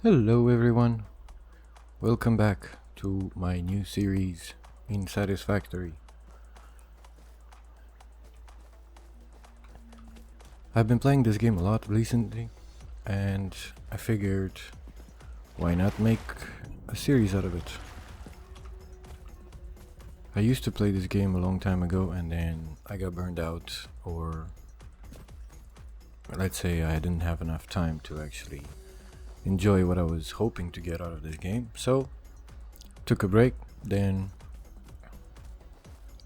Hello everyone, welcome back to my new series in Satisfactory. I've been playing this game a lot recently and I figured why not make a series out of it. I used to play this game a long time ago and then I got burned out, or let's say I didn't have enough time to actually enjoy what I was hoping to get out of this game, so took a break. Then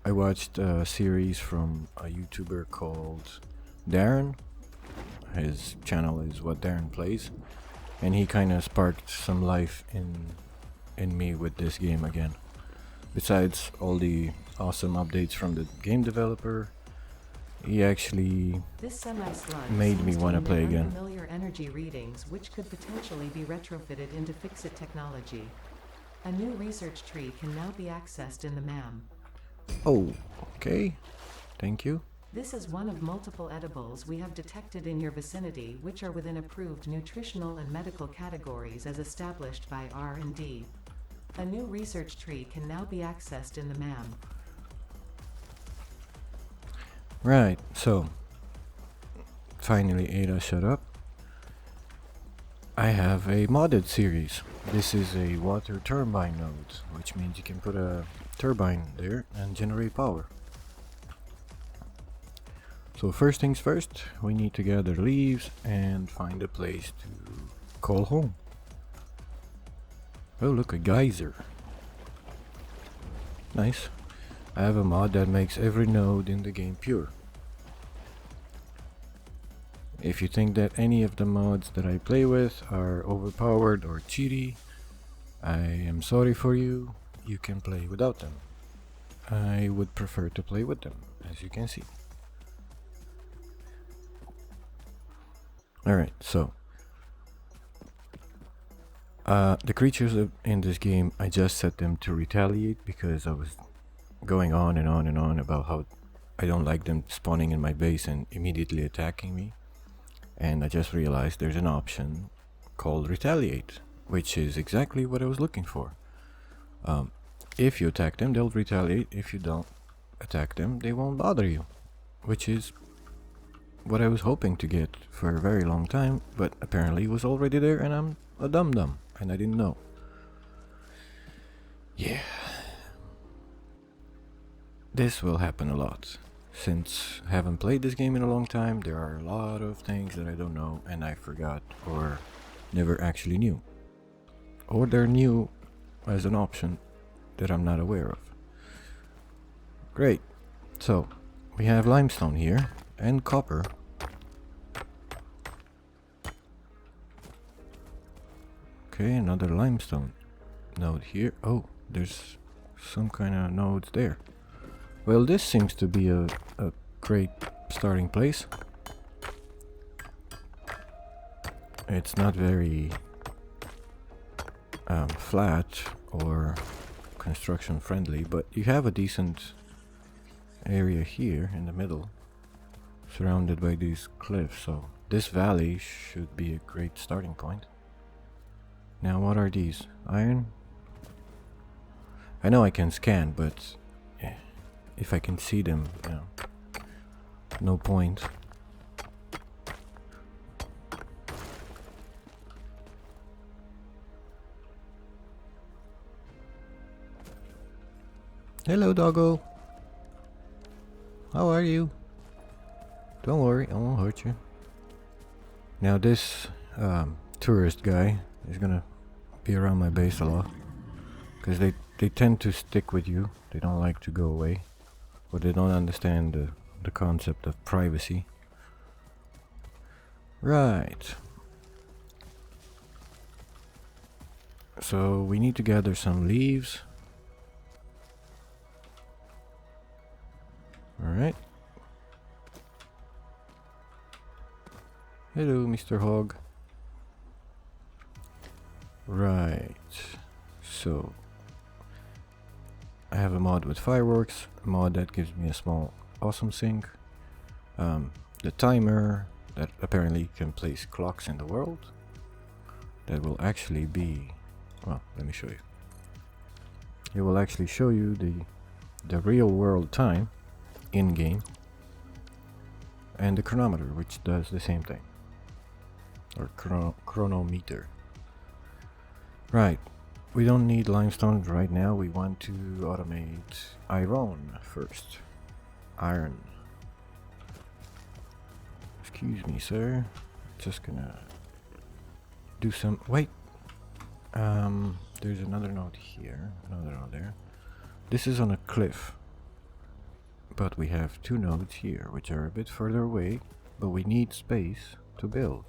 I watched a series from a YouTuber called Darren. His channel is What Darren Plays, and he kind of sparked some life in me with this game again. Besides all the awesome updates from the game developer, he actually This semi-slug made me seems to want to emit play again. unfamiliar energy readings which could potentially be retrofitted into fix-it technology. A new research tree can now be accessed in the MAM. Oh, okay. Thank you. This is one of multiple edibles we have detected in your vicinity which are within approved nutritional and medical categories as established by R&D. A new research tree can now be accessed in the MAM. Right, so finally Ada shut up. I have a modded series. This is a water turbine node, which means you can put a turbine there and generate power. So first things first, we need to gather leaves and find a place to call home. Oh look, a geyser. Nice. I have a mod that makes every node in the game pure. If you think that any of the mods that I play with are overpowered or cheaty, I am sorry for you. You can play without them. I would prefer to play with them, as you can see. Alright, so the creatures in this game, I just set them to retaliate because I was going on and on and on about how I don't like them spawning in my base and immediately attacking me. And I just realized there's an option called retaliate, which is exactly what I was looking for. If you attack them, they'll retaliate. If you don't attack them, they won't bother you, which is what I was hoping to get for a very long time, but apparently it was already there and I'm a dum-dum and I didn't know. Yeah. This will happen a lot. Since I haven't played this game in a long time, there are a lot of things that I don't know and I forgot or never actually knew. Or they're new as an option that I'm not aware of. Great. So, we have limestone here and copper. Okay, another limestone node here. Oh, there's some kind of nodes there. Well, this seems to be a great starting place. It's not very flat or construction friendly, but you have a decent area here in the middle, surrounded by these cliffs, so this valley should be a great starting point. Now what are these? Iron? I know I can scan, but if I can see them, no point. Hello, doggo. How are you? Don't worry, I won't hurt you. Now this tourist guy is gonna be around my base a lot, because they tend to stick with you. They don't like to go away, or they don't understand the concept of privacy. Right. So we need to gather some leaves. Alright. Hello, Mr. Hog. Right. So I have a mod with fireworks, a mod that gives me a small awesome sink, the timer that apparently can place clocks in the world, that will actually be, well, let me show you. It will actually show you the real world time in game, and the chronometer, which does the same thing, or chronometer. Right, we don't need limestone right now. We want to automate iron first. Iron. Excuse me, sir. Just gonna do some. Wait. There's another node here. Another node there. This is on a cliff. But we have two nodes here, which are a bit further away. But we need space to build.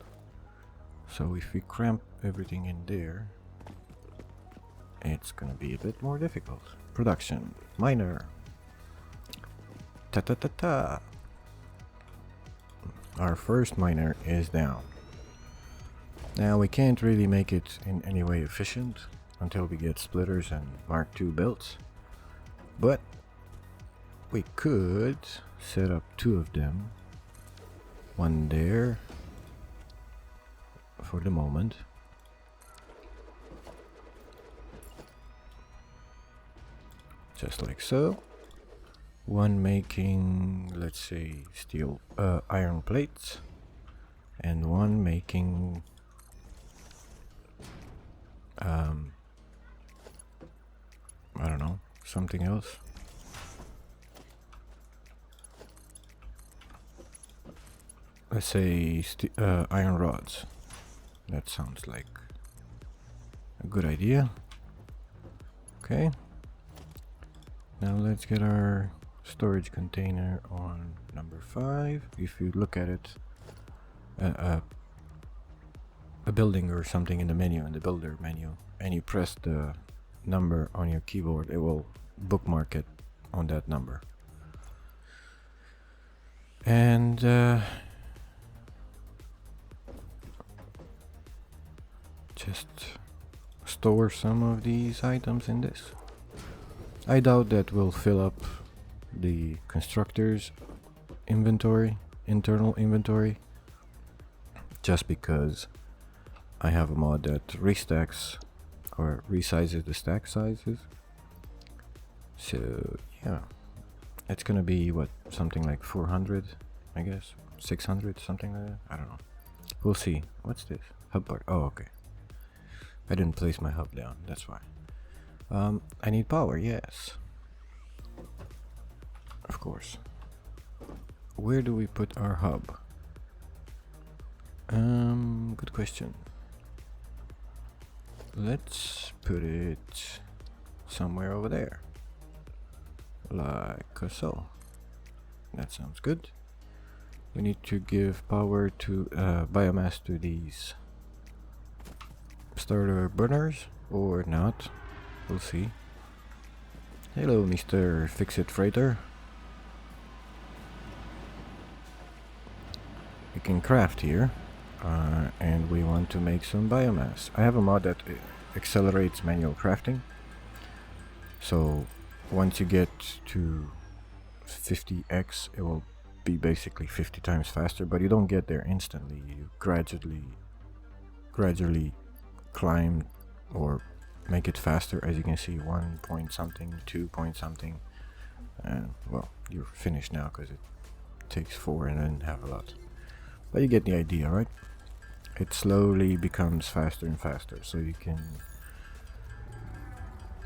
So if we cramp everything in there, it's gonna be a bit more difficult. Production. Miner. Ta-ta-ta-ta. Our first miner is down. Now we can't really make it in any way efficient until we get splitters and Mark II built. But we could set up two of them. One there for the moment. Just like so. One making, let's say, steel, iron plates, and one making I don't know, something else. Let's say iron rods. That sounds like a good idea. Okay. Now let's get our storage container on number 5. If you look at it, a building or something in the menu, in the builder menu, and you press the number on your keyboard, it will bookmark it on that number. And just store some of these items in this. I doubt that will fill up the constructor's inventory, internal inventory, just because I have a mod that restacks or resizes the stack sizes. So yeah, it's gonna be what, something like 400, I guess, 600, something like that. I don't know. We'll see. What's this? Hub part. Oh, okay. I didn't place my hub down. That's why. I need power. Yes. Of course. Where do we put our hub? Good question. Let's put it somewhere over there. Like so. That sounds good. We need to give power to biomass to these starter burners, or not. We'll see. Hello, Mr. Fix-It Freighter. We can craft here, and we want to make some biomass. I have a mod that accelerates manual crafting. So once you get to 50x, it will be basically 50 times faster, but you don't get there instantly. You gradually climb or make it faster. As you can see, 1 point something, 2 point something, and well, you're finished now because it takes 4 and then have a lot. But you get the idea, right? It slowly becomes faster and faster, so you can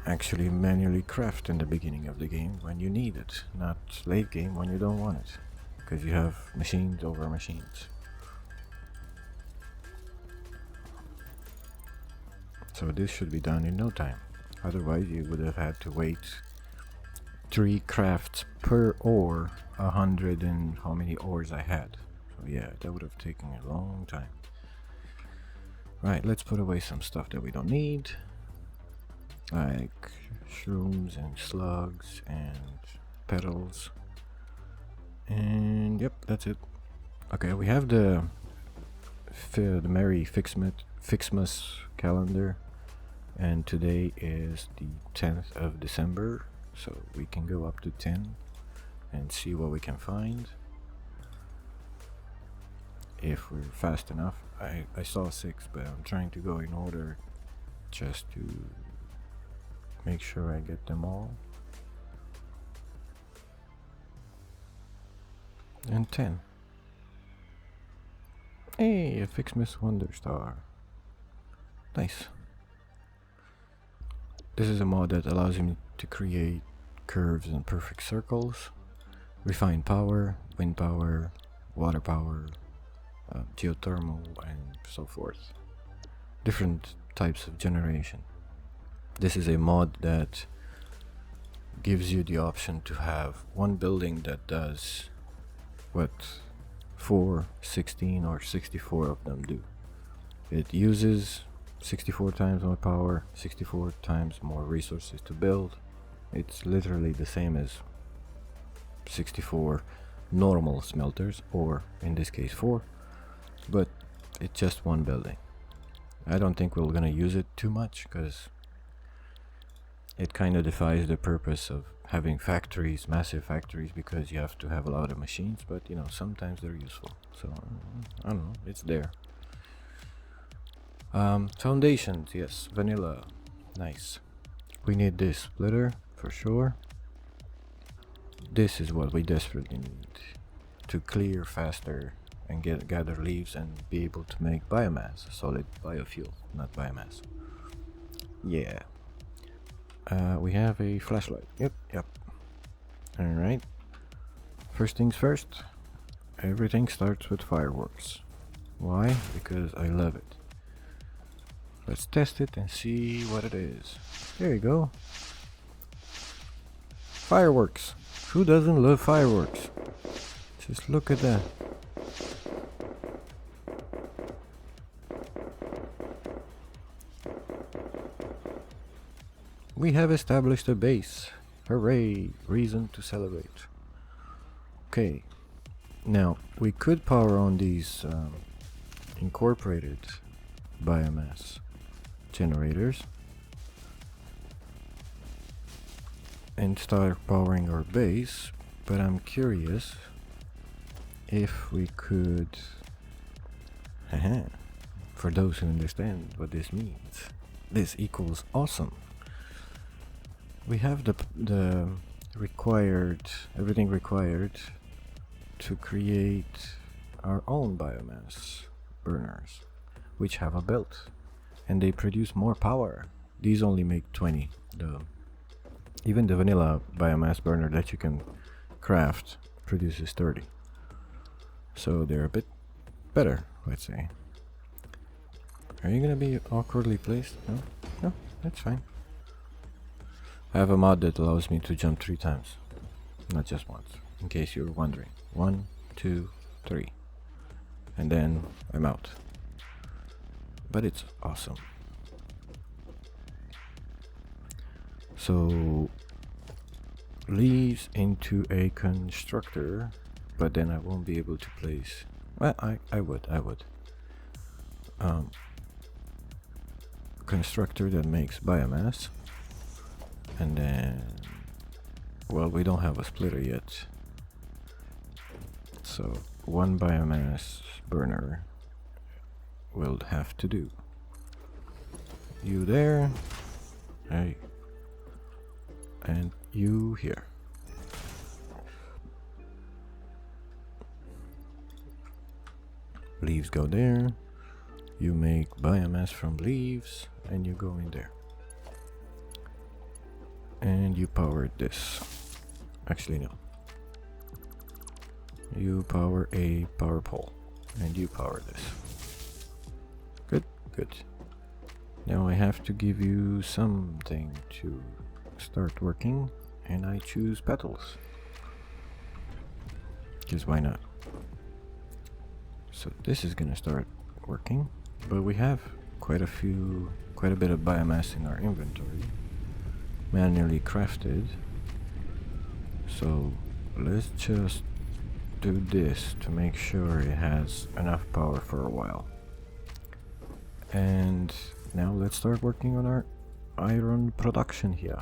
actually manually craft in the beginning of the game when you need it, not late game when you don't want it, because you have machines over machines. So this should be done in no time. Otherwise you would have had to wait 3 crafts per ore, 100 and how many ores I had. So yeah, that would have taken a long time. Right, let's put away some stuff that we don't need, like shrooms and slugs and petals. And yep, that's it. Okay, we have the Merry Fixmas calendar, and today is the 10th of December, so we can go up to 10 and see what we can find if we're fast enough. I saw 6, but I'm trying to go in order just to make sure I get them all. And 10. Hey, a fixed Miss Wonder Star. Nice. This is a mod that allows me to create curves and perfect circles, refine power, wind power, water power, geothermal, and so forth. Different types of generation. This is a mod that gives you the option to have one building that does what 4, 16, or 64 of them do. It uses 64 times more power, 64 times more resources to build. It's literally the same as 64 normal smelters, or in this case 4, but it's just one building. I don't think we're gonna use it too much because it kind of defies the purpose of having factories, massive factories, because you have to have a lot of machines, but you know, sometimes they're useful. So I don't know, it's there. Foundations, yes, vanilla, nice. We need this splitter for sure. This is what we desperately need to clear faster and gather leaves and be able to make biomass, solid biofuel, not biomass. Yeah. We have a flashlight. Yep. Alright. First things first, everything starts with fireworks. Why? Because I love it. Let's test it and see what it is. There you go. Fireworks. Who doesn't love fireworks? Just look at that. We have established a base. Hooray! Reason to celebrate. Okay. Now, we could power on these incorporated biomass generators and start powering our base, but I'm curious if we could for those who understand what this means, this equals awesome. We have the required, everything required to create our own biomass burners, which have a belt, and they produce more power. These only make 20. Even the vanilla biomass burner that you can craft produces 30. So they're a bit better, let's say. Are you gonna be awkwardly placed? No? No, that's fine. I have a mod that allows me to jump 3 times, not just once, in case you're wondering. 1, 2, 3. And then I'm out. But it's awesome. So leaves into a constructor, but then I won't be able to place. Well, I would. Constructor that makes biomass, and then, well, we don't have a splitter yet, so one biomass burner will have to do. You there, hey, and you here. Leaves go there. You make biomass from leaves, and you go in there. And you power this. Actually, no. You power a power pole, and you power this. Good. Now I have to give you something to start working, and I choose petals. Because why not? So this is gonna start working, but we have quite a bit of biomass in our inventory, manually crafted. So let's just do this to make sure it has enough power for a while. And now let's start working on our iron production here.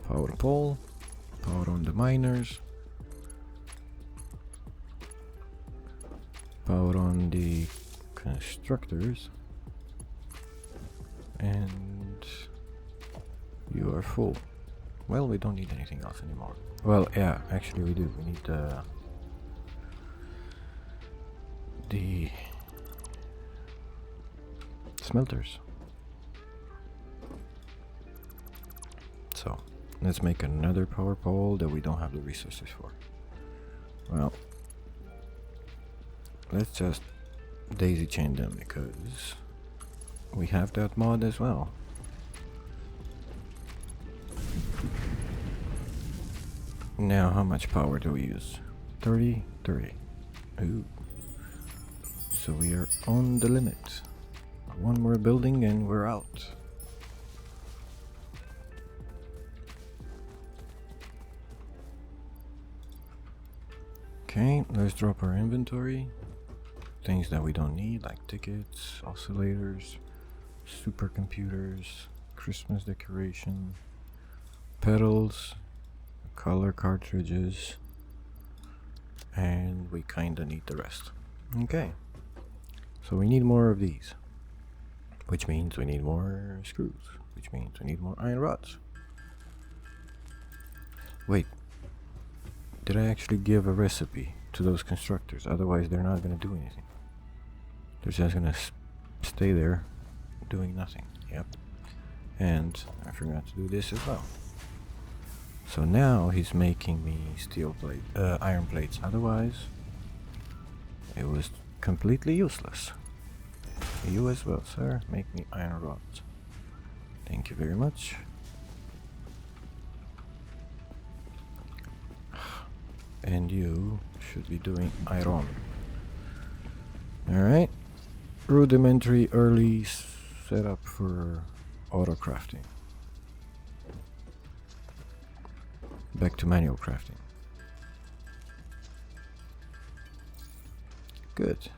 Power pole, power on the miners, power on the constructors. And you are full. Well, we don't need anything else anymore. Well, yeah, actually we do. We need the smelters. So, let's make another power pole that we don't have the resources for. Well, let's just daisy chain them because we have that mod as well. Now, how much power do we use? 30? 30. Ooh. So we are on the limit. One more building and we're out. Okay, let's drop our inventory. Things that we don't need, like tickets, oscillators, supercomputers, Christmas decoration, pedals, color cartridges, and we kinda need the rest. Okay, so we need more of these, which means we need more screws, which means we need more iron rods. Wait, did I actually give a recipe to those constructors? Otherwise they're not gonna do anything. They're just gonna stay there doing nothing. Yep. And I forgot to do this as well. So now he's making me iron plates. Otherwise, it was completely useless. You as well, sir. Make me iron rods. Thank you very much. And you should be doing iron. Alright. Rudimentary early setup for auto crafting. Back to manual crafting. Good.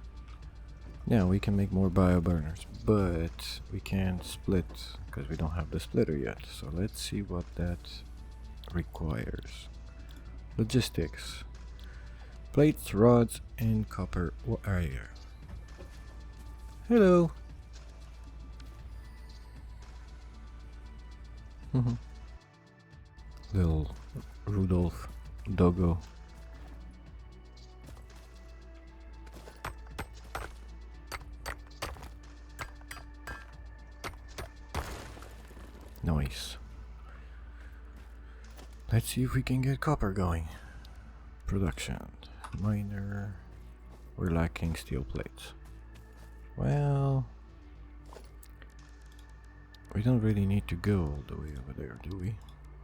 Now we can make more bio burners, but we can't split because we don't have the splitter yet. So let's see what that requires. Logistics. Plates, rods, and copper wire. Hello. Little Rudolph doggo. Nice. Let's see if we can get copper going. Production. Miner. We're lacking steel plates. Well, we don't really need to go all the way over there, do we?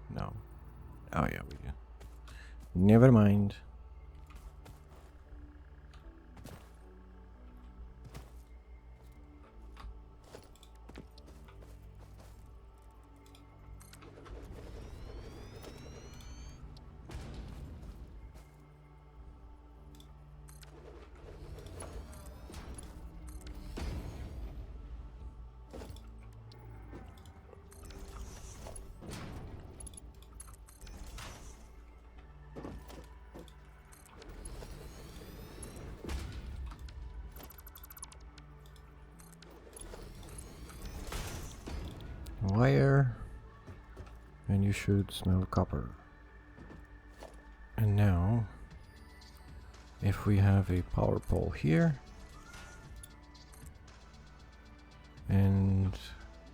No. Oh yeah, we do. Never mind. Wire, and you should smell copper. And now, if we have a power pole here, and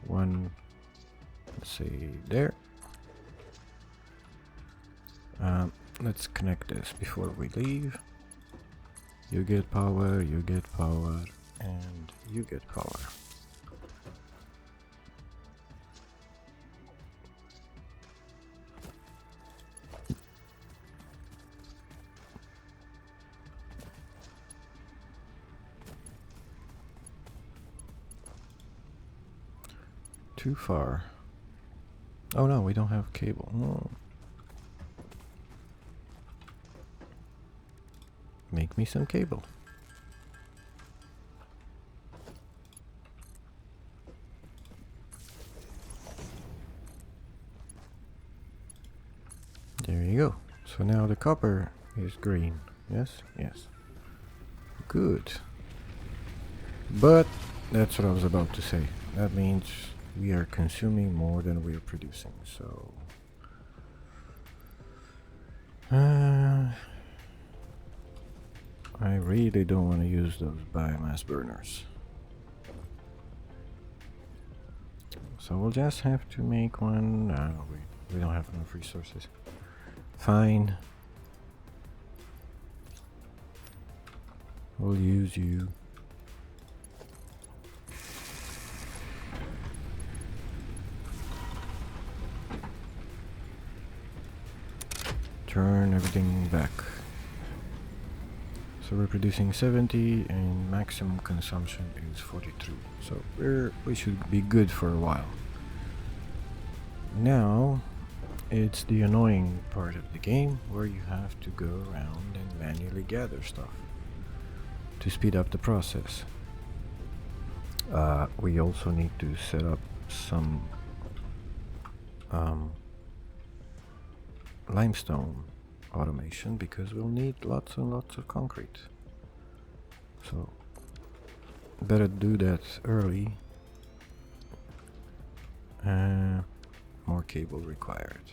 one, let's say there, let's connect this before we leave. You get power, and you get power. Too far. Oh no, we don't have cable. Oh. Make me some cable. There you go. So now the copper is green. Yes? Yes. Good. But that's what I was about to say. That means we are consuming more than we are producing. So I really don't want to use those biomass burners. So we'll just have to make one. No, we don't have enough resources. Fine. We'll use you. Turn everything back. So we're producing 70 and maximum consumption is 42. So we should be good for a while. Now it's the annoying part of the game where you have to go around and manually gather stuff to speed up the process. We also need to set up some limestone automation because we'll need lots and lots of concrete. So better do that early. More cable required.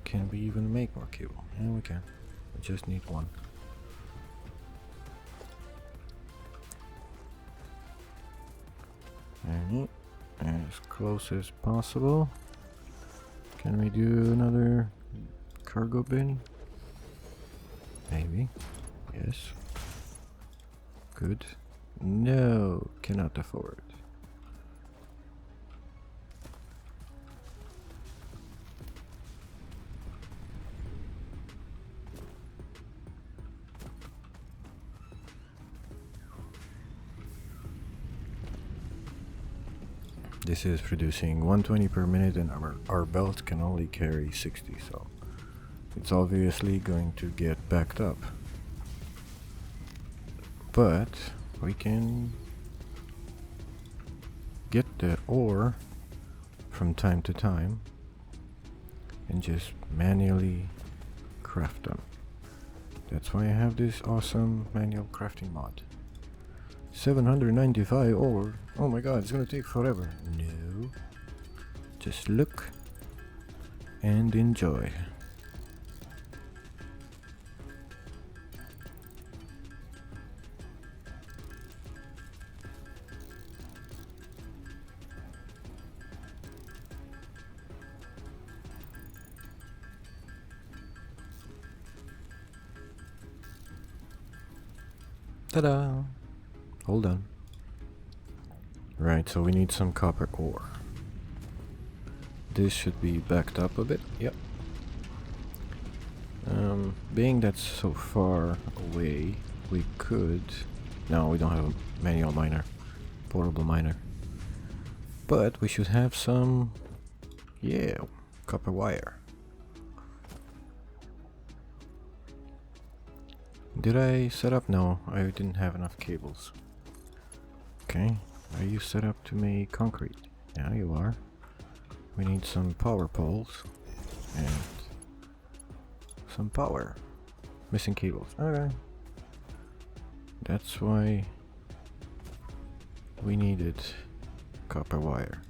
Can we even make more cable? Yeah, we can. We just need one. And as close as possible. Can we do another cargo bin? Maybe. Yes. Good. No, cannot afford. This is producing 120 per minute and our belt can only carry 60, so it's obviously going to get backed up. But we can get the ore from time to time and just manually craft them. That's why I have this awesome manual crafting mod. 795 ore. Oh my god, it's gonna take forever. No. Just look and enjoy. Ta-da! Hold on. Right, so we need some copper ore. This should be backed up a bit. Yep. Being that's so far away, we could... No, we don't have a manual miner. Portable miner. But we should have some... Yeah, copper wire. Did I set up? No, I didn't have enough cables. Okay, are you set up to make concrete? Yeah, you are. We need some power poles and some power. Missing cables. Alright. That's why we needed copper wire.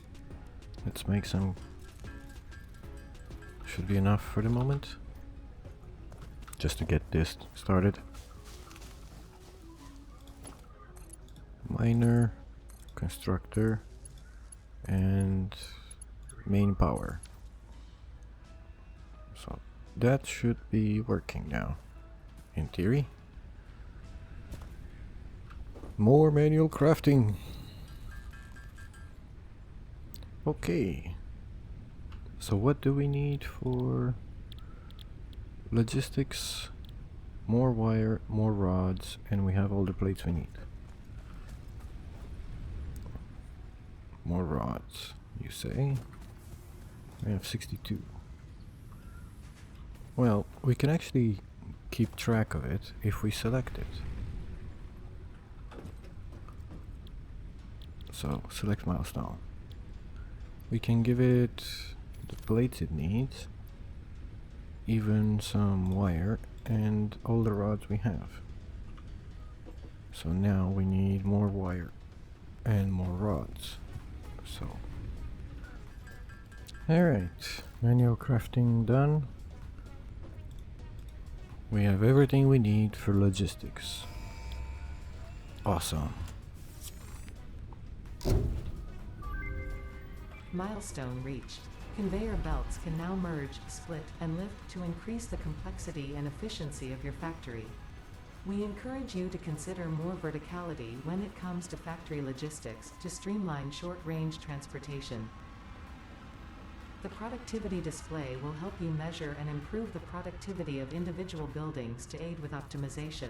Let's make some. Should be enough for the moment. Just to get this started. Miner, constructor, and main power. So that should be working now, in theory. More manual crafting. Okay. So what do we need for logistics? More wire, more rods, and we have all the plates we need. More rods, you say? We have 62. Well, we can actually keep track of it if we select it. So, select milestone. We can give it the plates it needs, even some wire, and all the rods we have. So now we need more wire and more rods. So, alright, manual crafting done. We have everything we need for logistics. Awesome. Milestone reached. Conveyor belts can now merge, split, and lift to increase the complexity and efficiency of your factory. We encourage you to consider more verticality when it comes to factory logistics to streamline short-range transportation. The productivity display will help you measure and improve the productivity of individual buildings to aid with optimization.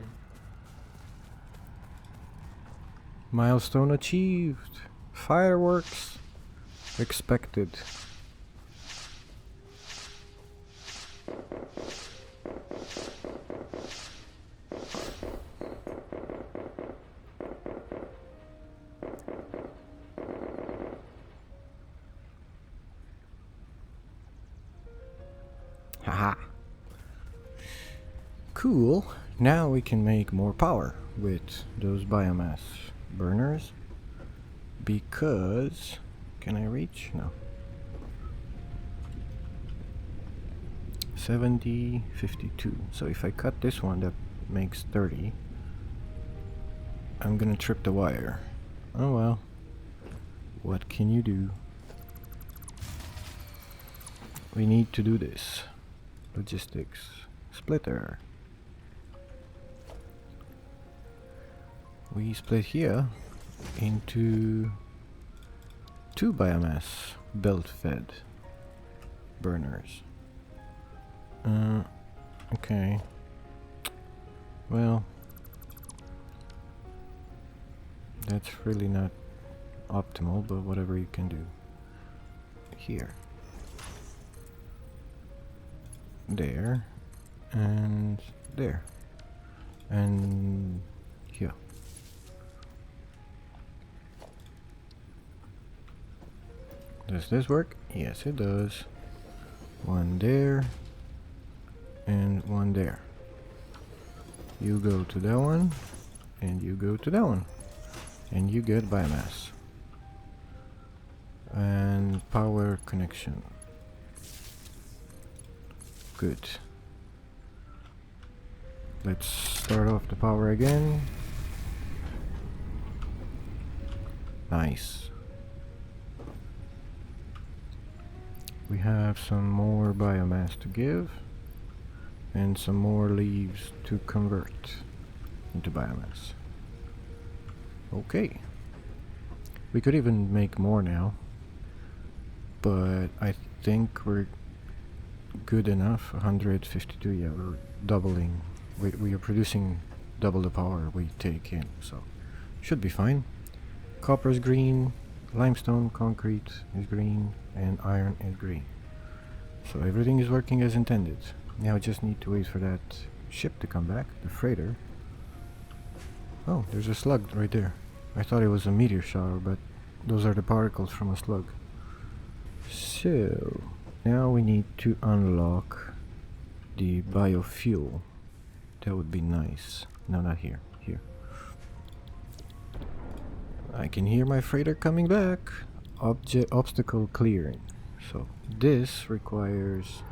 Milestone achieved. Fireworks expected. Haha. Cool. Now we can make more power with those biomass burners. Because... Can I reach? No. 70, 52. So if I cut this one, that makes 30. I'm gonna trip the wire. Oh well. What can you do? We need to do this. Logistics. Splitter. We split here into 2 biomass belt-fed burners. Okay. Well, that's really not optimal, but whatever you can do. Here. There. And there. And here. Does this work? Yes, it does. One there. And one there. You go to that one. And you go to that one. And you get biomass. And power connection. Good. Let's start off the power again. Nice. We have some more biomass to give. And some more leaves to convert into biomass. Okay. We could even make more now. But I think we're good enough. 152, yeah, we're doubling. We are producing double the power we take in, so should be fine. Copper is green, limestone, concrete is green, and iron is green. So everything is working as intended. Now I just need to wait for that ship to come back, the freighter. Oh, there's a slug right there. I thought it was a meteor shower, but those are the particles from a slug. So, now we need to unlock the biofuel. That would be nice. No, not here. Here. I can hear my freighter coming back. Obstacle clearing. So, this requires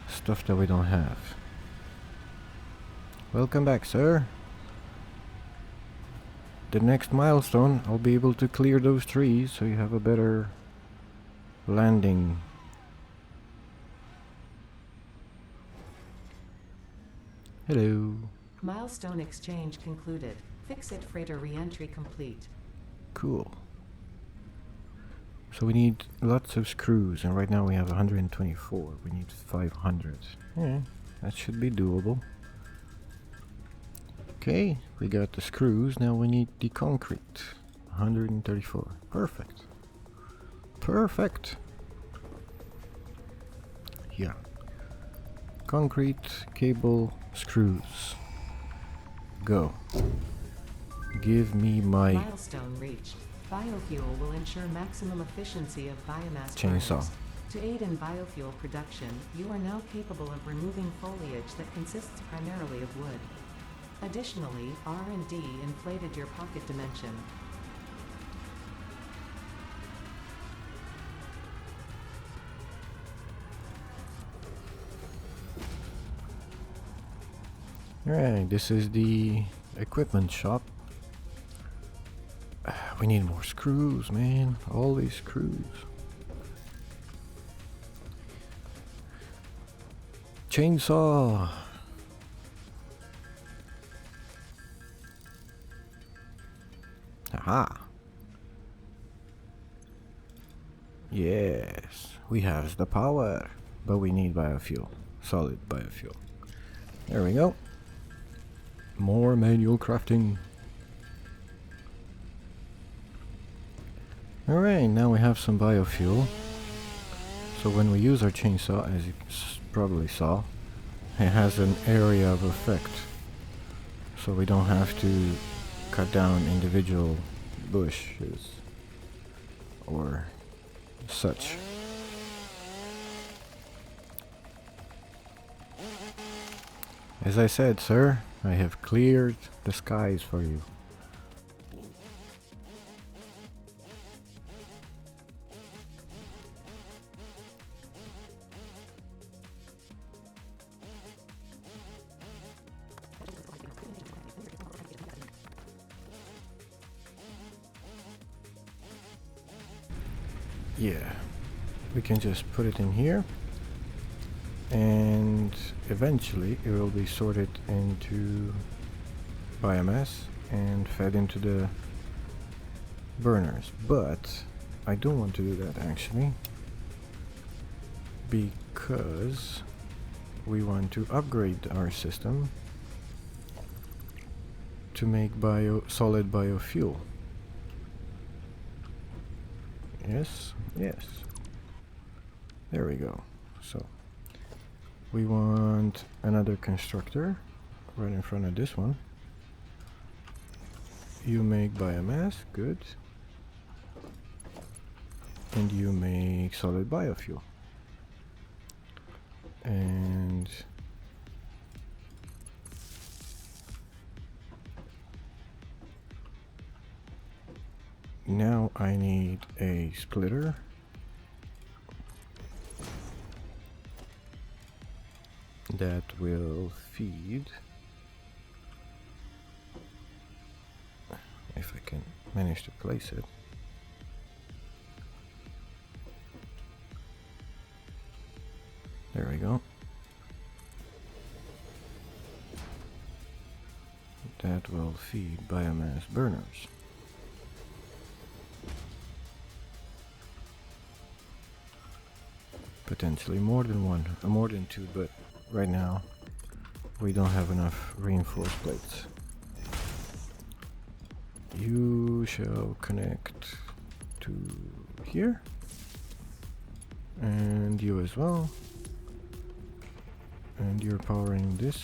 stuff that we don't have. Welcome back, sir. The next milestone, I'll be able to clear those trees so you have a better landing. Hello. Milestone exchange concluded. Fix-it freighter re-entry complete. Cool. So we need lots of screws, and right now we have 124. We need 500. Yeah, that should be doable. Okay, we got the screws. Now we need the concrete. 134. Perfect. Perfect. Yeah. Concrete, cable, screws. Go. Give me my Milestone reached. Biofuel will ensure maximum efficiency of biomass chainsaw. burners. To aid in biofuel production, you are now capable of removing foliage that consists primarily of wood. Additionally, R&D inflated your pocket dimension. Alright, this is the equipment shop. We need more screws, man. All these screws. Chainsaw. Aha. Yes, we have the power, but we need biofuel, solid biofuel. There we go. More manual crafting. Alright, now we have some biofuel. So when we use our chainsaw, as you probably saw, it has an area of effect. So we don't have to cut down individual bushes or such. As I said, sir, I have cleared the skies for you. Yeah, we can just put it in here, and eventually it will be sorted into biomass and fed into the burners. But I don't want to do that actually, because we want to upgrade our system to make solid biofuel. Yes, yes. There we go. So we want another constructor right in front of this one. You make biomass, good. And you make solid biofuel. And now I need a splitter that will feed, if I can manage to place it. There we go. That will feed biomass burners. Potentially more than one, more than two, but right now we don't have enough reinforced plates. You shall connect to here, and you as well. And you're powering this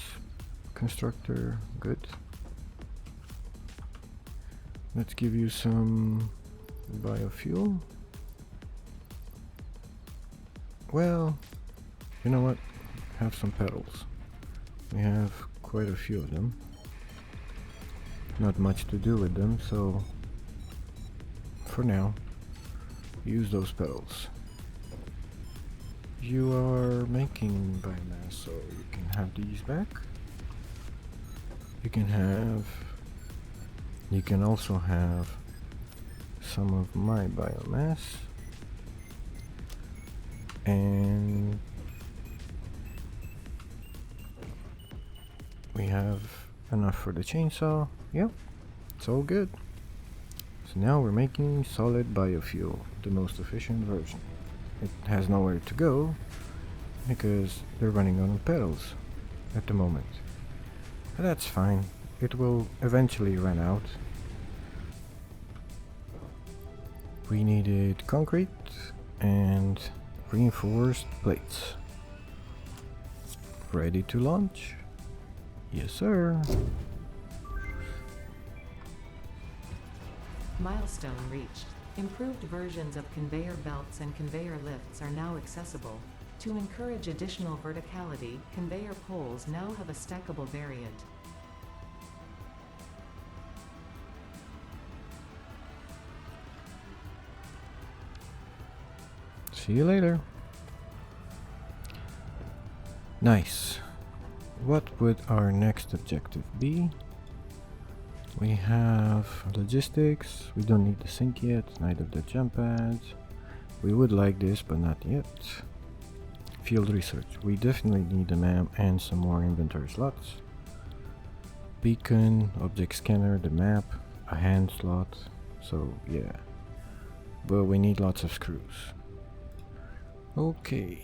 constructor, good. Let's give you some biofuel. Well, you know what? Have some pedals. We have quite a few of them. Not much to do with them, so for now, use those pedals. You are making biomass, so you can have these back. You can also have some of my biomass. And we have enough for the chainsaw. Yep, it's all good. So now we're making solid biofuel, the most efficient version. It has nowhere to go because they're running on pedals at the moment. But that's fine. It will eventually run out. We needed concrete and reinforced plates. Ready to launch? Yes, sir. Milestone reached. Improved versions of conveyor belts and conveyor lifts are now accessible. To encourage additional verticality, conveyor poles now have a stackable variant. See you later. Nice. What would our next objective be? We have logistics. We don't need the sink yet, neither the jump pads. We would like this, but not yet. Field research. We definitely need a map and some more inventory slots. Beacon, object scanner, the map, a hand slot. So yeah. But we need lots of screws. Okay.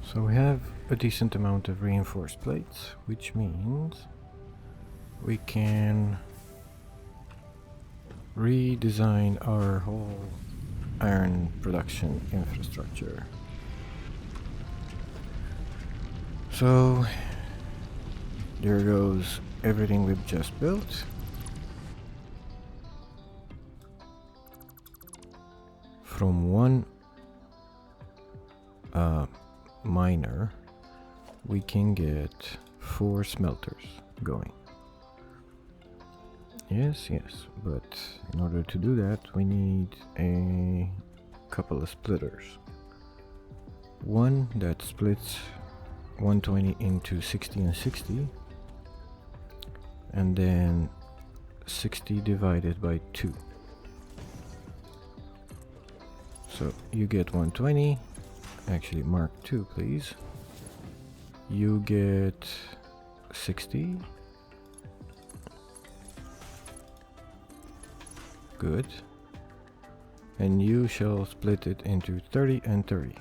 So we have a decent amount of reinforced plates, which means we can redesign our whole iron production infrastructure. So there goes everything we've just built. From one miner we can get 4 smelters going. Yes, but in order to do that we need a couple of splitters. One that splits 120 into 60 and 60, and then 60 divided by 2. So you get 120, actually mark 2 please. You get 60. Good. And you shall split it into 30 and 30.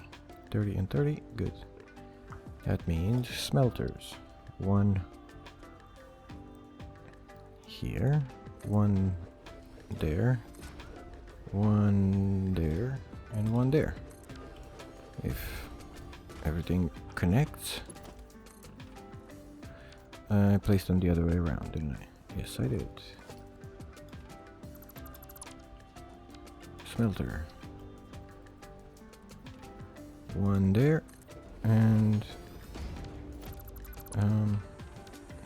30 and 30, good. That means smelters. 1 here, 1 there, 1 there, and 1 there. If everything connects. I placed them the other way around, didn't I? Yes, I did. Smelter. 1 there, and let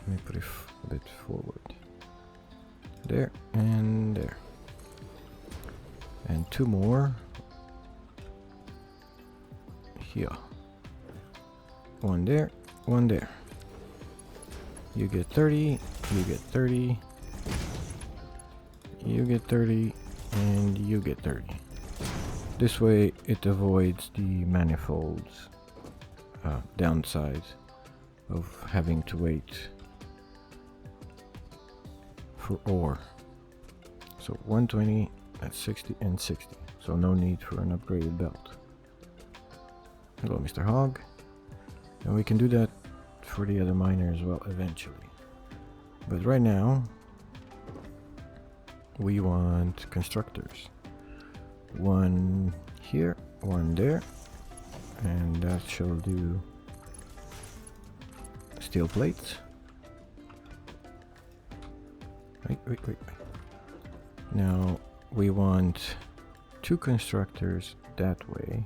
me put it a bit forward. There and there. And 2 more here. 1 there, 1 there. You get 30, you get 30, you get 30, and you get 30. This way it avoids the manifolds downside of having to wait for ore. So 120, that's 60 and 60. So no need for an upgraded belt. Hello, Mr. Hog. And we can do that for the other miner as well eventually. But right now we want constructors. 1 here, 1 there, and that shall do steel plates. Wait. Now we want 2 constructors that way.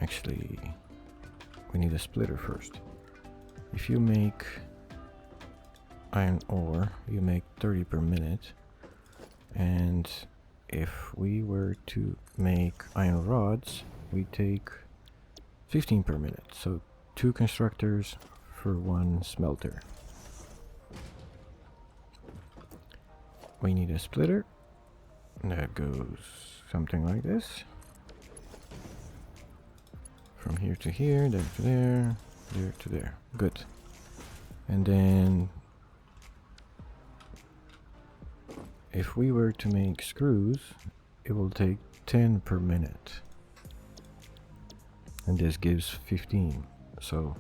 Actually, we need a splitter first. If you make iron ore, you make 30 per minute, and if we were to make iron rods, we take 15 per minute. So 2 constructors for 1 smelter. We need a splitter, and that goes something like this. From here to here, there to there, there to there. Good. And then if we were to make screws, it will take 10 per minute. And this gives 15. So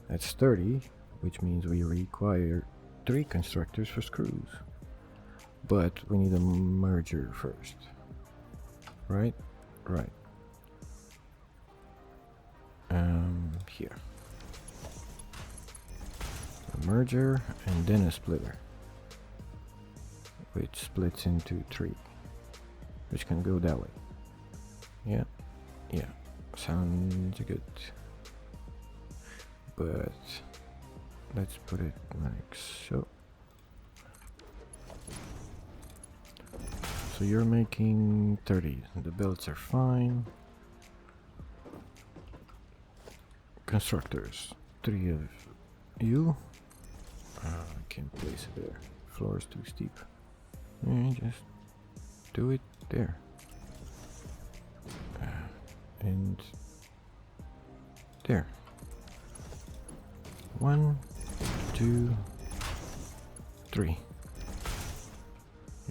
that's 30, which means we require 3 constructors for screws. But we need a merger first. Right? Right. Here. A merger and then a splitter, which splits into 3, which can go that way. Yeah, sounds good. But let's put it like so. So you're making 30. The belts are fine. constructors. 3 of you. I can't place it there. Floor is too steep. Just do it there. And there. 1, 2, 3.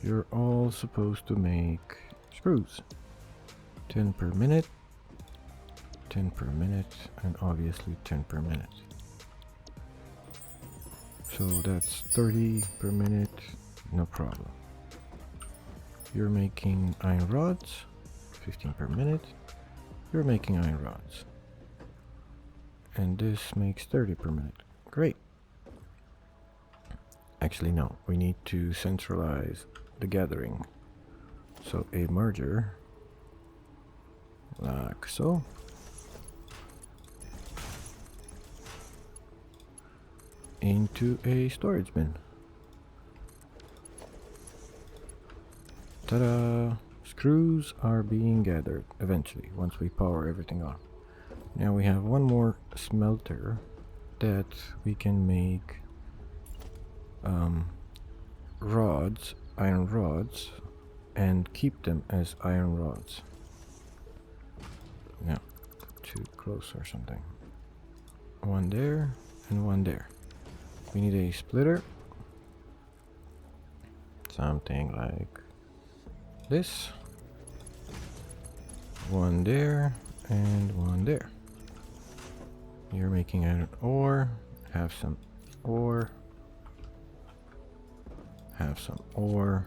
You're all supposed to make screws. 10 per minute, 10 per minute, and obviously 10 per minute. So that's 30 per minute, no problem. You're making iron rods, 15 per minute. You're making iron rods. And this makes 30 per minute. Great. Actually, no, we need to centralize the gathering. So a merger, like so. Into a storage bin. Ta-da! Screws are being gathered eventually once we power everything on. Now we have one more smelter that we can make rods, iron rods, and keep them as iron rods. No, too close or something. One there and one there. We need a splitter. Something like this. One there and one there. You're making iron ore. Have some ore. Have some ore.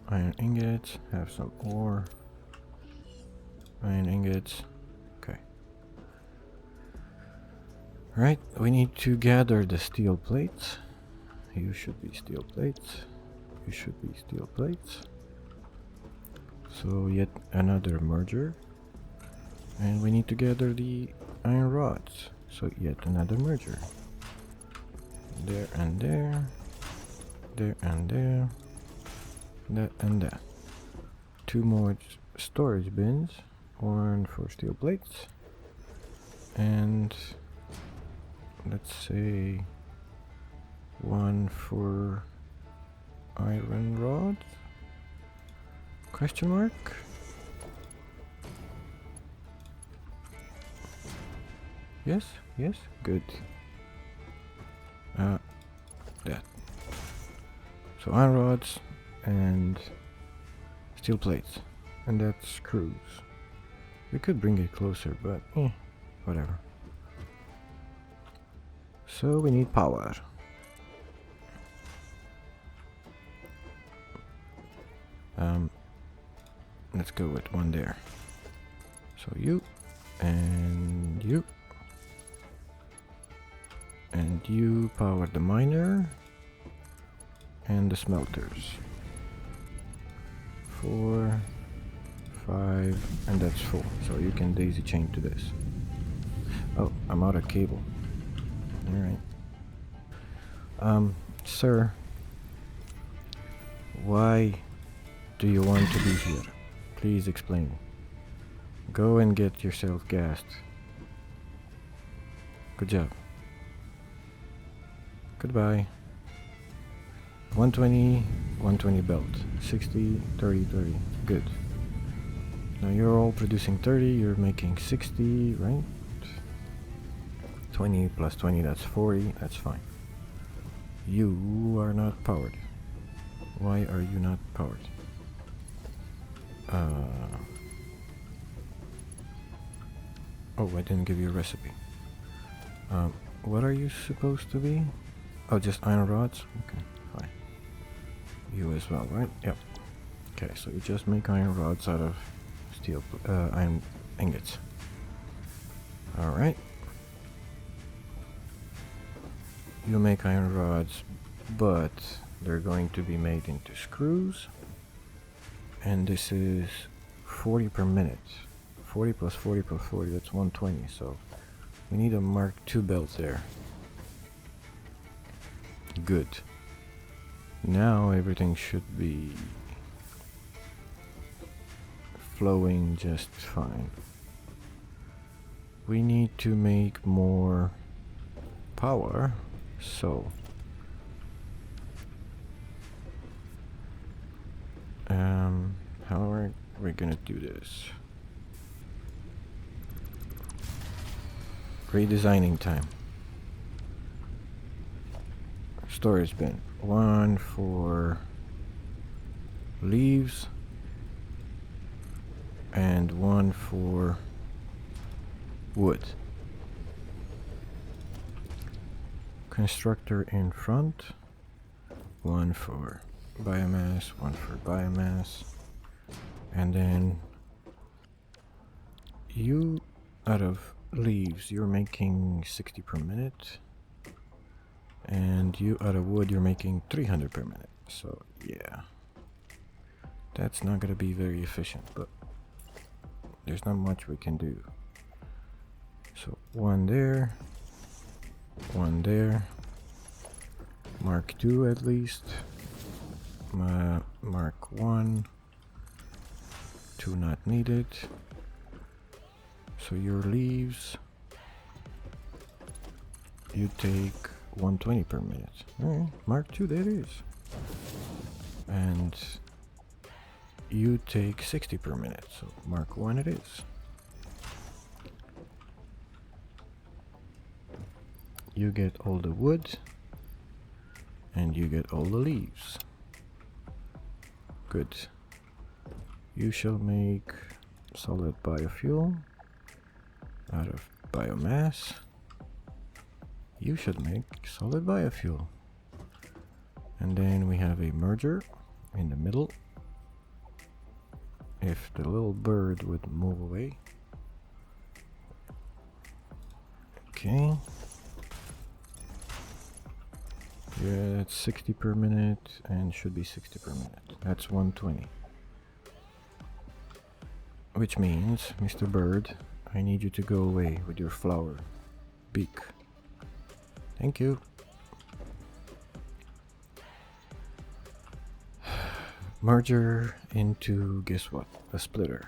Iron ingots. Have some ore. Iron ingots. Okay. Right, we need to gather the steel plates. You should be steel plates. You should be steel plates. So yet another merger. And we need to gather the iron rods. So yet another merger. There and there. There and there. That and that. 2 more storage bins. 1 for steel plates. And let's say 1 for iron rods? Question mark? Yes, yes, good. That. So iron rods and steel plates. And that's screws. We could bring it closer, but whatever. So we need power. Let's go with 1 there. So you and you and you power the miner and the smelters. 4, 5, and that's 4. So you can daisy chain to this. Oh, I'm out of cable. Alright. Sir, why do you want to be here? Please explain. Go and get yourself gassed. Good job. Goodbye. 120, 120 belt. 60, 30, 30. Good. Now you're all producing 30, you're making 60, right? 20 plus 20, that's 40, that's fine. You are not powered. Why are you not powered? Oh, I didn't give you a recipe. What are you supposed to be? Oh, just iron rods? Okay, fine. You as well, right? Yep. Okay, so you just make iron rods out of steel, iron ingots. Alright. You make iron rods, but they're going to be made into screws. And this is 40 per minute. 40 plus 40 plus 40, that's 120. So we need a Mark II belt there. Good. Now everything should be flowing just fine. we need to make more power. So how are we gonna do this? Redesigning time. Storage bin. One for leaves and one for wood. Constructor in front. One for biomass, one for biomass. And then you, out of leaves, you're making 60 per minute. And you, out of wood, you're making 300 per minute. So, yeah. That's not gonna be very efficient, but there's not much we can do. So, one there. One there. Mark 2 at least. Mark 1. 2 not needed. So your leaves, you take 120 per minute. Alright, Mark 2 that is. And you take 60 per minute, so Mark 1 it is. You get all the wood, and you get all the leaves. Good. You shall make solid biofuel out of biomass. You should make solid biofuel. And then we have a merger in the middle. If the little bird would move away. Okay. Yeah, that's 60 per minute and should be 60 per minute. That's 120. Which means, Mr. Bird, I need you to go away with your flower beak. Thank you. Merger into, guess what? A splitter.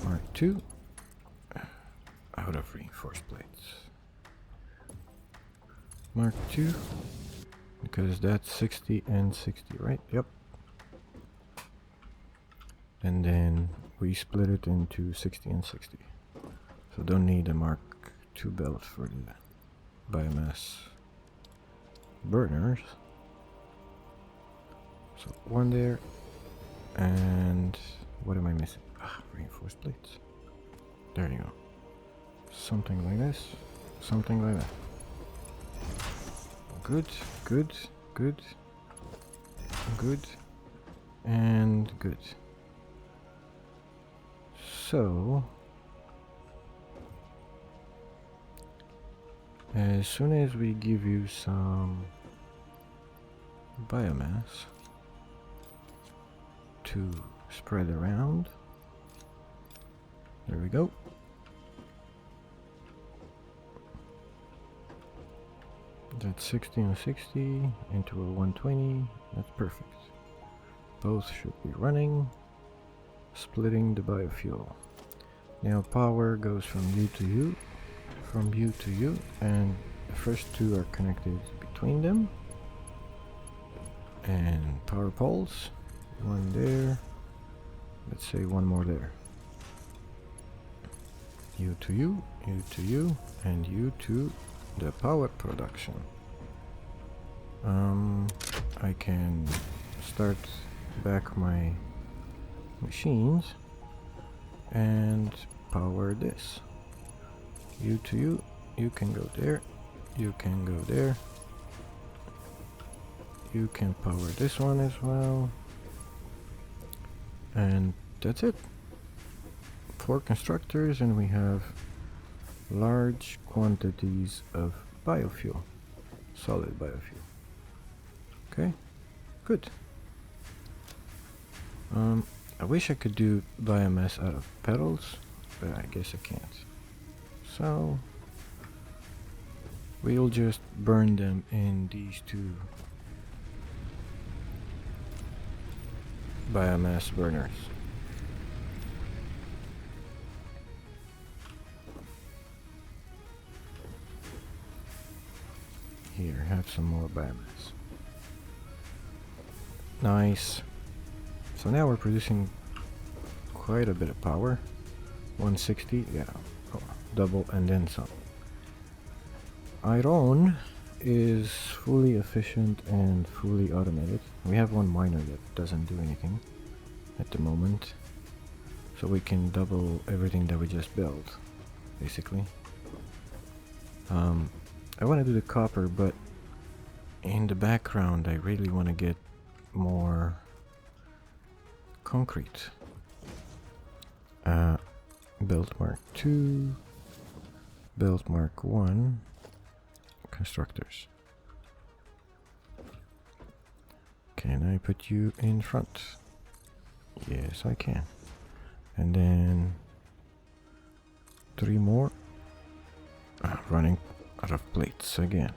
Mark 2. Out of reinforced plates. Mark 2. Because that's 60 and 60, right? Yep. And then we split it into 60 and 60. So don't need a Mark 2 belt for the biomass burners. So one there, and what am I missing? Reinforced plates. There you go. Something like this, something like that. Good, good, good, good, and good. So, as soon as we give you some biomass to spread around, there we go. That's 60 and 60 into a 120. That's perfect. Both should be running, splitting the biofuel. Now power goes from you to you, from you to you, and the first two are connected between them. And power poles, one there, let's say one more there. You to you, you to you, and you to the power production. I can start back my machines and power this. You to you, you can go there, you can go there. You can power this one as well. And that's it. 4 constructors, and we have large quantities of biofuel, solid biofuel. Okay, good. I wish I could do biomass out of petals, but I guess I can't. So we'll just burn them in these 2 biomass burners. Here, have some more biomass. Nice. So now we're producing quite a bit of power. 160, yeah. Oh, double and then some. Iron is fully efficient and fully automated. We have one miner that doesn't do anything at the moment. So we can double everything that we just built, basically. I want to do the copper, but in the background I really want to get more concrete. Build Mark 2, Build Mark 1, constructors. Can I put you in front? Yes, I can. And then 3 more. Running out of plates again.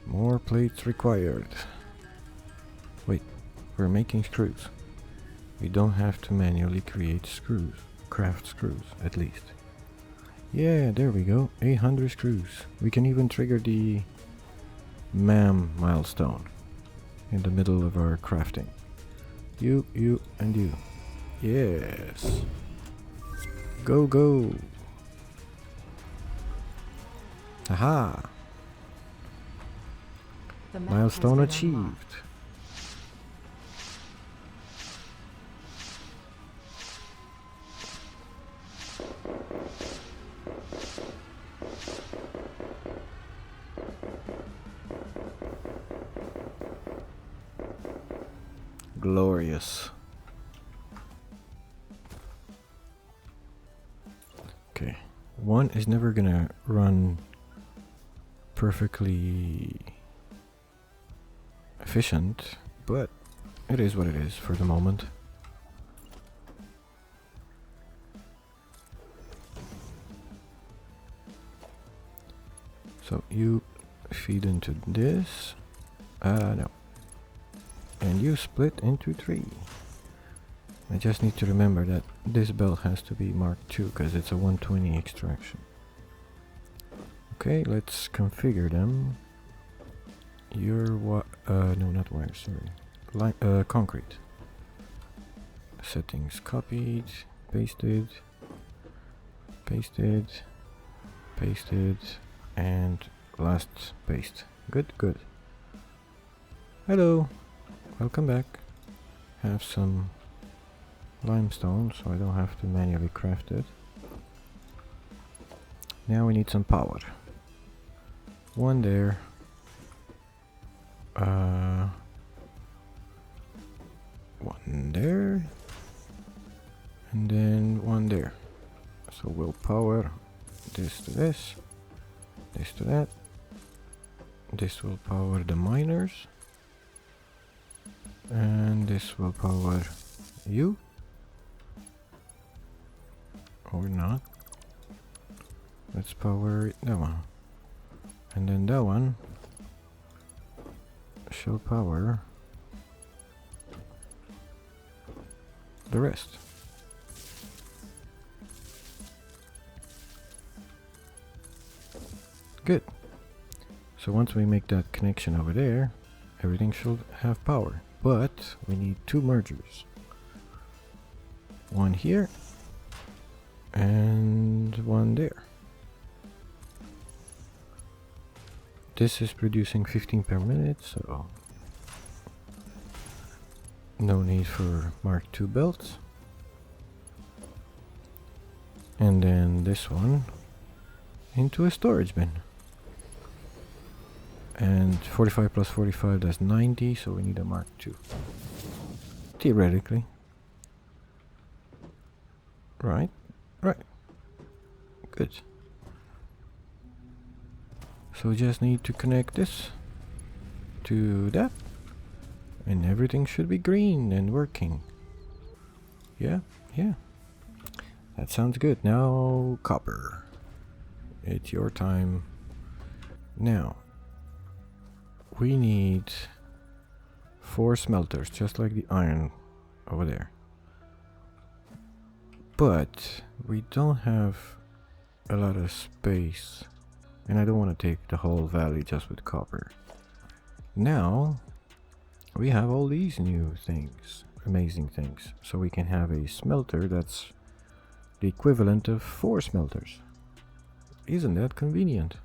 More plates required. Wait, we're making screws. We don't have to manually create screws. Craft screws, at least. Yeah, there we go. 800 screws. We can even trigger the milestone in the middle of our crafting. You, and you. Yes. Go, go. Aha. The map Milestone has been achieved. unlocked. Glorious. Okay. One is never gonna run perfectly efficient, but it is what it is for the moment. So you feed into this. No. And you split into 3. I just need to remember that this belt has to be Mark II because it's a 120 extraction. Okay, let's configure them. No, not wire, sorry. Concrete. Settings copied, pasted, pasted, pasted, and last paste. Good, good. Hello. Welcome back. Have some limestone so I don't have to manually craft it. Now we need some power. One there. One there. And then one there. So we'll power this to this. This to that. This will power the miners. And this will power you. Or not. Let's power that one. And then that one shall power the rest. Good. So once we make that connection over there, everything should have power. But we need 2 mergers. One here and one there. This is producing 15 per minute, so no need for Mark II belts. And then this one into a storage bin. And 45 plus 45, that's 90, so we need a Mark II. Theoretically. Right? Right. Good. So we just need to connect this to that. And everything should be green and working. Yeah, yeah. That sounds good. Now, copper. It's your time. Now, we need 4 smelters, just like the iron over there. But we don't have a lot of space, and I don't want to take the whole valley just with copper. Now we have all these new things, amazing things, so we can have a smelter that's the equivalent of 4 smelters. Isn't that convenient?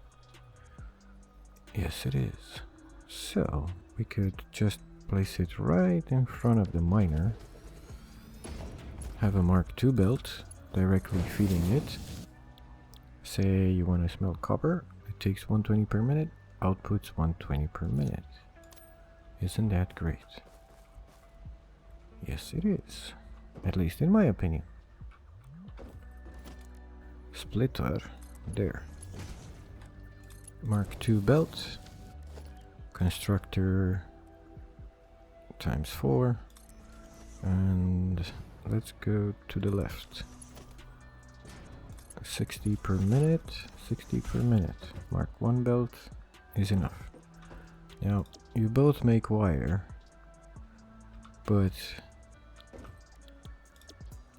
Yes, it is. So we could just place it right in front of the miner, have a Mark II belt directly feeding it. Say you want to smelt copper, it takes 120 per minute, outputs 120 per minute. Isn't that great? Yes, it is. At least in my opinion. Splitter, there. Mark II belt, constructor times 4, and let's go to the left. 60 per minute, 60 per minute. Mark 1 belt is enough. Now, you both make wire, but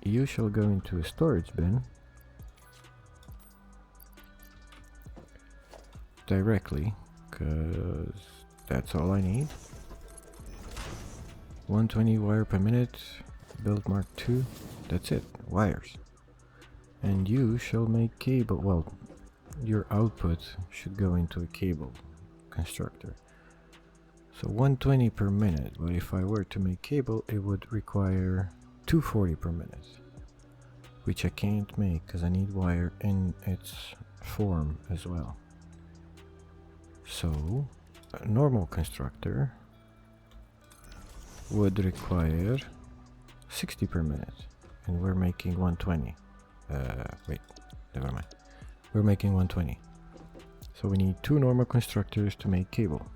you shall go into a storage bin directly, because that's all I need. 120 wire per minute, build Mark II, that's it, wires. And you shall make cable, well, your output should go into a cable constructor. So 120 per minute, but if I were to make cable, it would require 240 per minute, which I can't make because I need wire in its form as well. So a normal constructor would require 60 per minute, and we're making 120. Wait, never mind. We're making 120. So we need 2 normal constructors to make cable.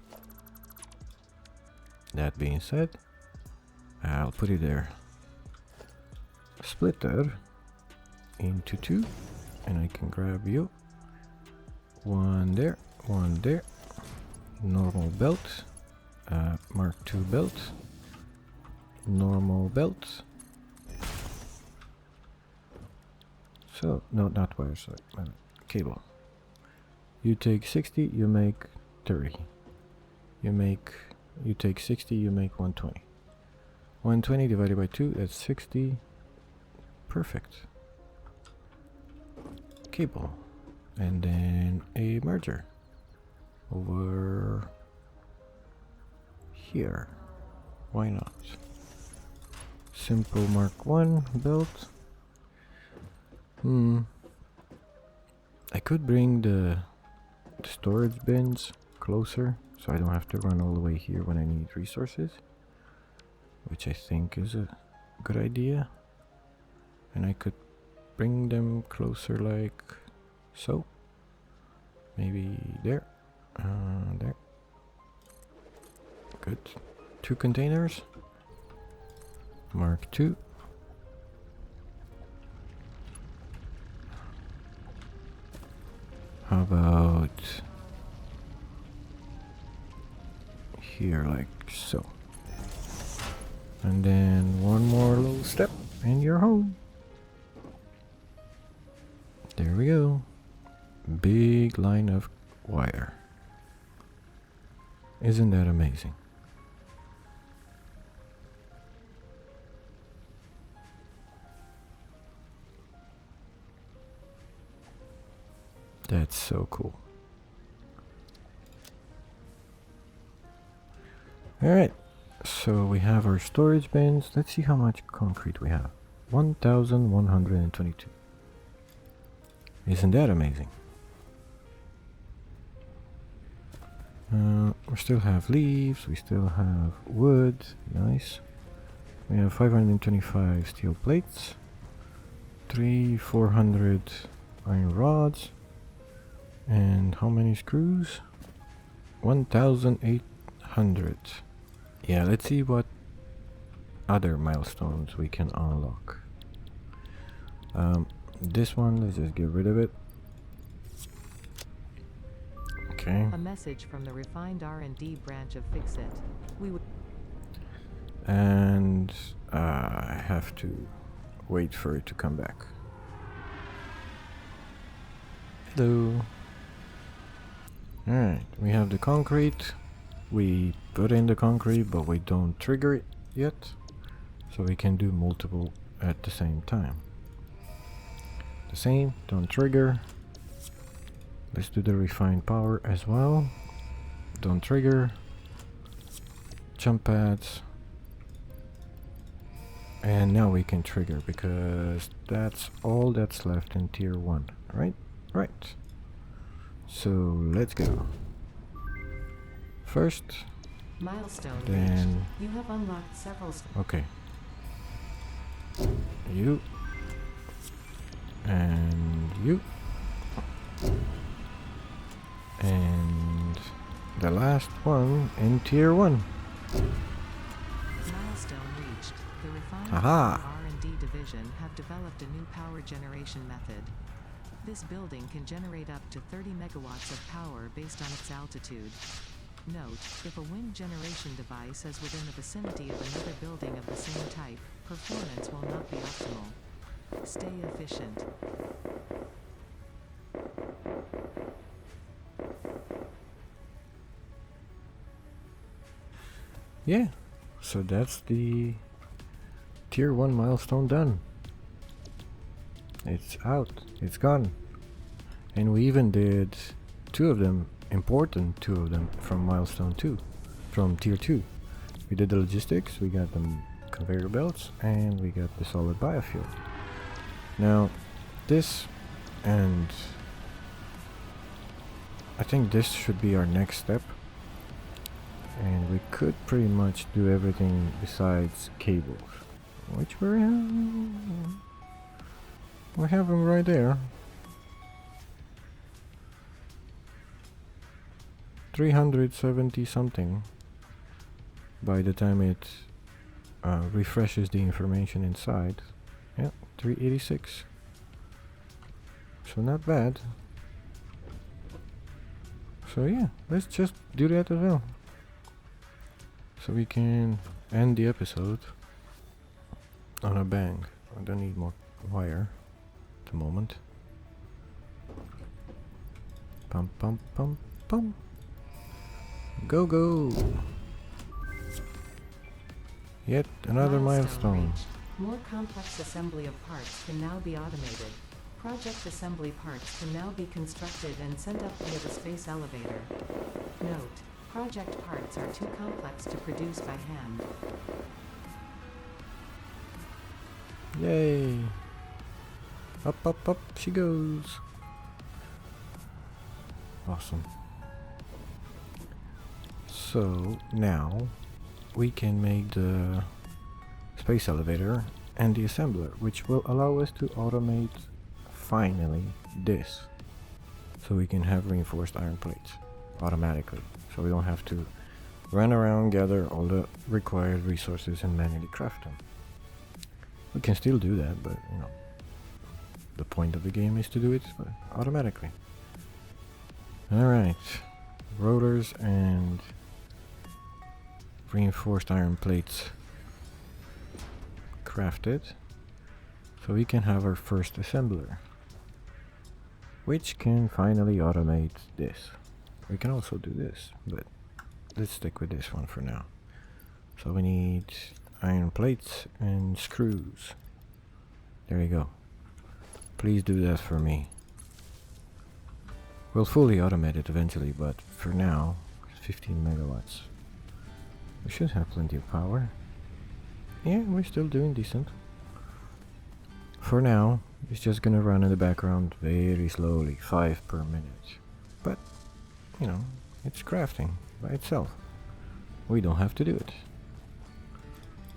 That being said, I'll put it there. Splitter into 2, and I can grab you. 1 there, 1 there. Normal belt, Mark II belt, normal belt. So, no, not wire, sorry, cable. You take 60, you make 30. You take 60, you make 120. 120 divided by 2, that's 60. Perfect. Cable. And then a merger. Over here. Why not? Simple Mark 1 belt. I could bring the storage bins closer, so I don't have to run all the way here when I need resources, which I think is a good idea. And I could bring them closer like so. Maybe there. There. Good. 2 containers. Mark II. How about here, like so? And then 1 more little step and you're home. There we go. Big line of wire. Isn't that amazing? That's so cool. Alright, so we have our storage bins. Let's see how much concrete we have. 1,122. Isn't that amazing? We still have leaves, we still have wood, nice. We have 525 steel plates, 400 iron rods, and how many screws? 1,800. Yeah, let's see what other milestones we can unlock. This one, let's just get rid of it. Okay. A message from the refined R&D branch of Fixit. We would. And I have to wait for it to come back. Hello. Alright, we have the concrete. We put in the concrete, but we don't trigger it yet. So we can do multiple at the same time. The same, don't trigger. Let's do the refined power as well. Don't trigger. Jump pads. And now we can trigger because that's all that's left in tier 1, right? Right. So let's go. First, Milestone then reached. You have unlocked several okay. You and you and the last one in tier 1. milestone reached. The refined Aha! R&D division have developed a new power generation method. This building can generate up to 30 megawatts of power based on its altitude. Note, if a wind generation device is within the vicinity of another building of the same type, performance will not be optimal. Stay efficient. Yeah, so that's the tier 1 milestone done. It's out, it's gone. And we even did 2 of them, important 2 of them from milestone 2, from tier 2. We did the logistics, we got the conveyor belts, and we got the solid biofuel. Now, this and I think this should be our next step. And we could pretty much do everything besides cables, which we have them right there. 370 something by the time it refreshes the information inside. Yeah, 386. So not bad. So yeah, let's just do that as well. So we can end the episode on a bang. I don't need more wire at the moment. Pum pum pum pum. Go go! Yet another milestone. Reached. More complex assembly of parts can now be automated. Project assembly parts can now be constructed and sent up via the space elevator. Note, project parts are too complex to produce by hand. Yay! Up up up she goes! Awesome. So now we can make the space elevator and the assembler, which will allow us to automate finally this. So we can have reinforced iron plates automatically. So we don't have to run around, gather all the required resources and manually craft them. We can still do that, but you know, the point of the game is to do it automatically. Alright, rotors and reinforced iron plates crafted, so we can have our first assembler, which can finally automate this. We can also do this, but let's stick with this one for now. So we need iron plates and screws. There you go. Please do that for me. We'll fully automate it eventually, but for now, 15 megawatts. We should have plenty of power. Yeah, we're still doing decent. For now, it's just gonna run in the background very slowly, 5 per minute. But, you know, it's crafting by itself. We don't have to do it.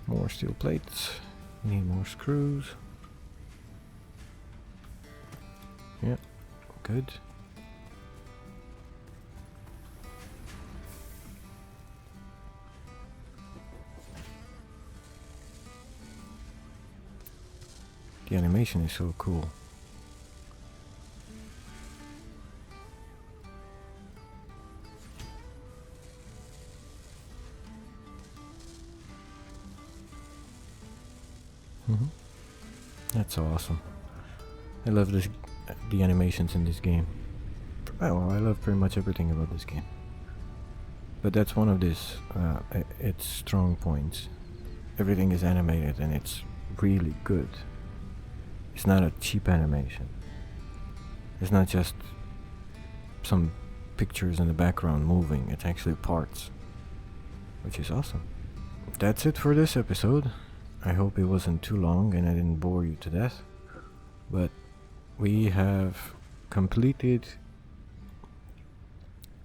More steel plates. Need more screws. Yeah, good. The animation is so cool. That's awesome. I love this, the animations in this game. Well, I love pretty much everything about this game. But that's one of its strong points. Everything is animated and it's really good. It's not a cheap animation. It's not just some pictures in the background moving, it's actually parts, which is awesome. That's it for this episode. I hope it wasn't too long and I didn't bore you to death. But we have completed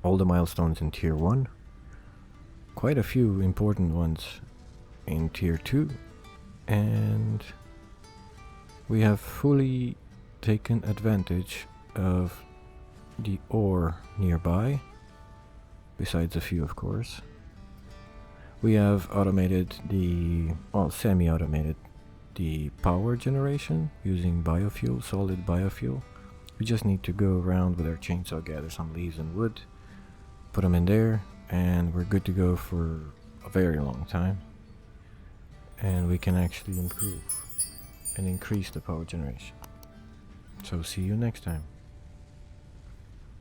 all the milestones in Tier 1. Quite a few important ones in Tier 2. And we have fully taken advantage of the ore nearby, besides a few of course. We have automated semi-automated the power generation using biofuel, solid biofuel. We just need to go around with our chainsaw, gather some leaves and wood, put them in there, and we're good to go for a very long time. And we can actually improve and increase the power generation. So see you next time.